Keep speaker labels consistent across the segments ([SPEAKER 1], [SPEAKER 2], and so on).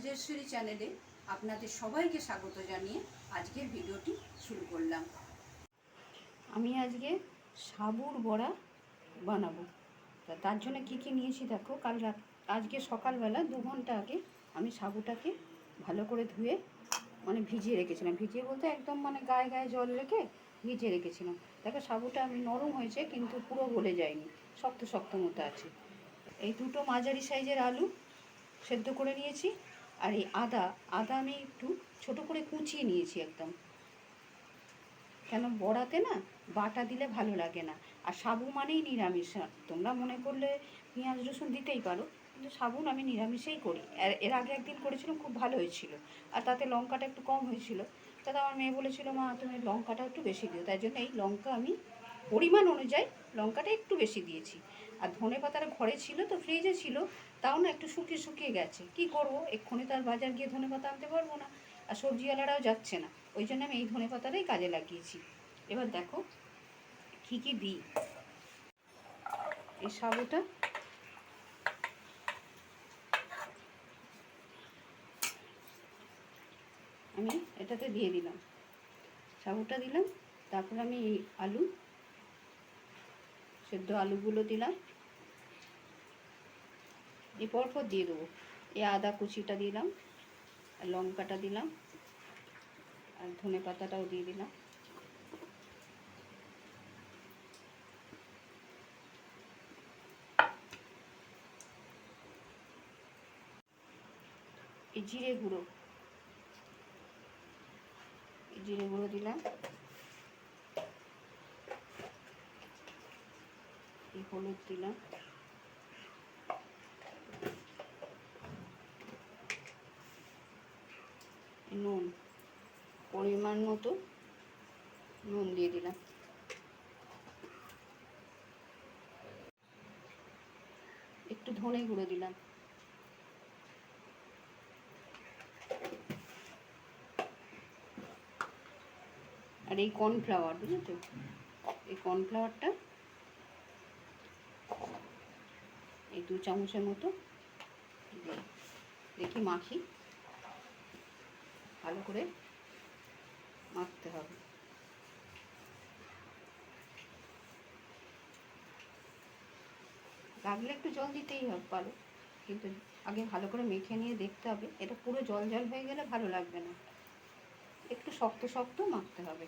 [SPEAKER 1] রাজেশ্বরী চ্যানেলে আপনাদের সবাইকে স্বাগত জানিয়ে আজকের ভিডিওটি শুরু করলাম। আমি আজকে সাবুর বড়া বানাবো। তার জন্য কী কী নিয়েছি দেখো। আজকে সকালবেলা 2 ঘন্টা আগে আমি সাবুটাকে ভালো করে ধুয়ে ভিজিয়ে রেখেছিলাম। ভিজিয়ে বলতে একদম গায়ে গায়ে জল রেখে ভিজিয়ে রেখেছিলাম। দেখো সাবুটা আমি নরম হয়েছে কিন্তু পুরো গলে যায়নি, শক্ত শক্ত মতো আছে। এই 2টো মাঝারি সাইজের আলু সেদ্ধ করে নিয়েছি। আর এই আদা আমি একটু ছোট করে কুচিয়ে নিয়েছি একদম, কেন বড়াতে না বাটা দিলে ভালো লাগে না। আর সাবু মানেই নিরামিষ, তোমরা মনে করলে পেঁয়াজ রসুন দিতেই পারো, কিন্তু সাবুন আমি নিরামিষেই করি। এর আগে একদিন করেছিলাম, খুব ভালো হয়েছিল। আর তাতে লঙ্কাটা একটু কম হয়েছিল। তাতে আমার মেয়ে বলেছিল, মা তুমি লঙ্কাটা একটু বেশি দিও। তাই জন্য এই লঙ্কা আমি পরিমাণ অনুযায়ী লঙ্কাটা একটু বেশি দিয়েছি। আর ধনে পাতাটা ঘরে ছিল তো, ফ্রিজে ছিল, তাও না একটু শুকিয়ে শুকিয়ে গেছে। কি করব, এক্ষুনি তো আর বাজার গিয়ে ধনে পাতা আনতে পারবো না, আর সবজিওয়ালারাও যাচ্ছে না। ওই জন্য আমি এই ধনে পাতাটাই কাজে লাগিয়েছি। এবার দেখো কী কী দিই। এই সাবুটা আমি এটাতে দিয়ে দিলাম, সাবুটা দিলাম। তারপর আমি এই আলু, সেদ্ধ আলুগুলো দিলাম। এই পরপর দিয়ে দেবো। এই আদা কুচিটা দিলাম, আর লঙ্কাটা দিলাম, আর ধনে পাতাটাও দিয়ে দিলাম। এই জিরে গুঁড়ো দিলাম। এই হলুদ দিলাম। নুন পরিমাণ মতো নুন দিয়ে দিলাম। একটু ধনে গুঁড়ো দিলাম। আর এই কর্নফ্লাওয়ার, বুঝেছো, এই কর্নফ্লাওয়ারটা এই 2 চামচের মতো দেখি মাখি, ভালো করে মাখতে হবে। লাগলে একটু জল দিতেই হবে পারো, কিন্তু আগে ভালো করে মেখে নিয়ে দেখতে হবে। এটা পুরো জল জল হয়ে গেলে ভালো লাগবে না, একটু শক্ত শক্ত মাখতে হবে।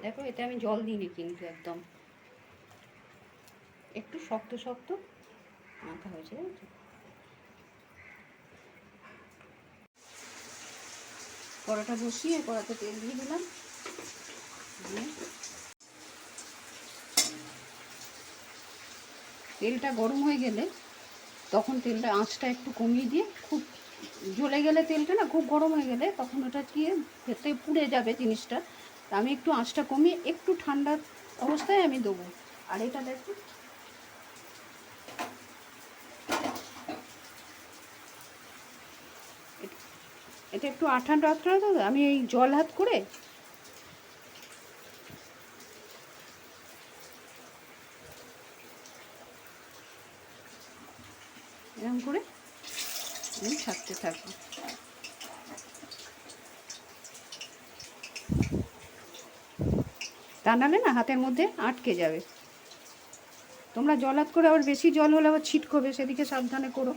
[SPEAKER 1] দেখো এটা আমি জল দিইনি, কিন্তু একদম একটু শক্ত শক্ত মাখা হয়েছে। কড়াটা বসিয়ে কড়াতে তেল দিয়ে দিলাম। তেলটা গরম হয়ে গেলে তখন তেলটা আঁচটা একটু কমিয়ে দিয়ে, খুব জ্বলে গেলে তেলটা না, খুব গরম হয়ে গেলে তখন ওটা কি ভেতরে পুড়ে যাবে জিনিসটা। তা আমি একটু আঁচটা কমিয়ে একটু ঠান্ডা অবস্থায় আমি দেবো। আর এটা দেখো, এটা একটু আঠান্ডা আঠান্ডা দেবো। আমি এই জল হাত করে এরকম করে আমি ছাড়তে থাকবো। তা নাহলে না হাতের মধ্যে আটকে যাবে। তোমরা জল হাত করে, আবার বেশি জল হলে আবার ছিটকবে, সেদিকে সাবধানে করো।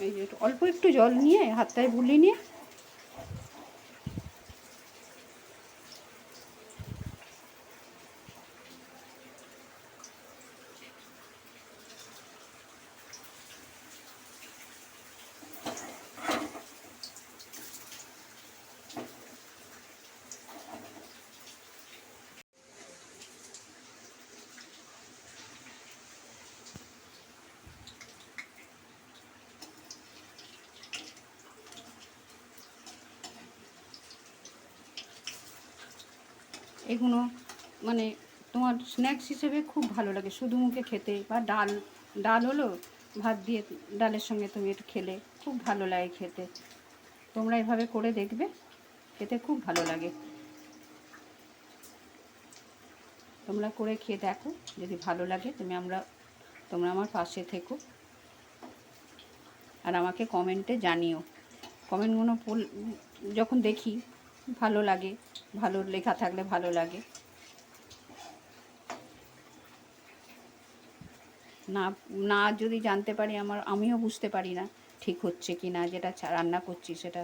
[SPEAKER 1] এই যে অল্প একটু জল নিয়ে হাতটায় বুলিয়ে নিয়ে এগুলো তোমার স্ন্যাক্স হিসেবে খুব ভালো লাগে শুধু মুখে খেতে। বা ডাল হলো, ভাত দিয়ে ডালের সঙ্গে তুমি একটু খেলে খুব ভালো লাগে খেতে। তোমরা এভাবে করে দেখবে, খেতে খুব ভালো লাগে। তোমরা করে খেয়ে দেখো, যদি ভালো লাগে তোমরা আমার পাশে থেকো আর আমাকে কমেন্টে জানিও। কমেন্টগুলো যখন দেখি ভালো লাগে, ভালো লেখা থাকলে ভালো লাগে। না না যদি জানতে পারি আমিও বুঝতে পারি না ঠিক হচ্ছে কি না, যেটা রান্না করছি সেটা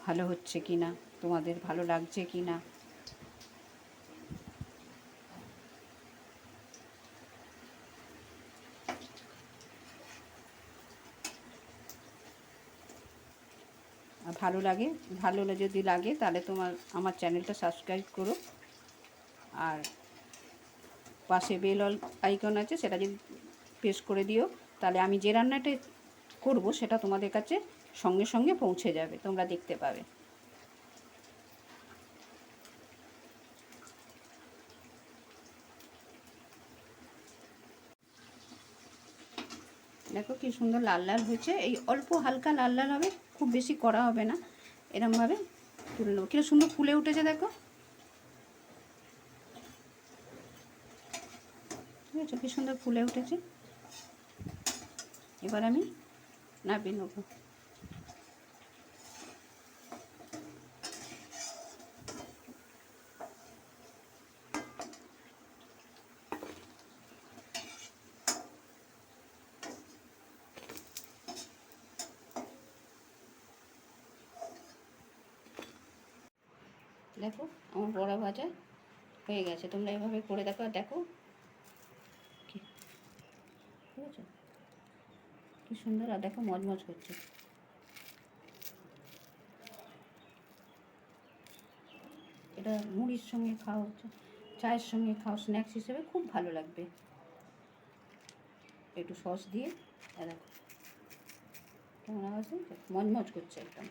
[SPEAKER 1] ভালো হচ্ছে কি না, তোমাদের ভালো লাগছে কি না। ভালো যদি লাগে তাহলে আমার চ্যানেলটা সাবস্ক্রাইব করো, আর পাশে বেল আইকন আছে সেটা যদি প্রেস করে দিও, তাহলে আমি যে রান্নাটা করব সেটা তোমাদের কাছে সঙ্গে সঙ্গে পৌঁছে যাবে, তোমরা দেখতে পাবে। দেখো কি সুন্দর লাল লাল হয়েছে। এই অল্প হালকা লাল লাল হবে, খুব বেশি করা হবে না। এরমভাবে তুলে নেবো। কি সুন্দর ফুলে উঠেছে দেখো, ঠিক আছে? কি সুন্দর ফুলে উঠেছে। এবার আমি নামিয়ে নেবো। দেখো আমার বড়া ভাজা হয়ে গেছে। তোমরা এভাবে করে দেখো, আর দেখো কি, ঠিক আছে? কি সুন্দর, আর দেখো মজমজ করছে। এটা মুড়ির সঙ্গে খাও, চায়ের সঙ্গে খাও, স্ন্যাক্স হিসেবে খুব ভালো লাগবে। একটু সস দিয়ে দেখো কেমন আওয়াজ, মজমজ করছে একদম।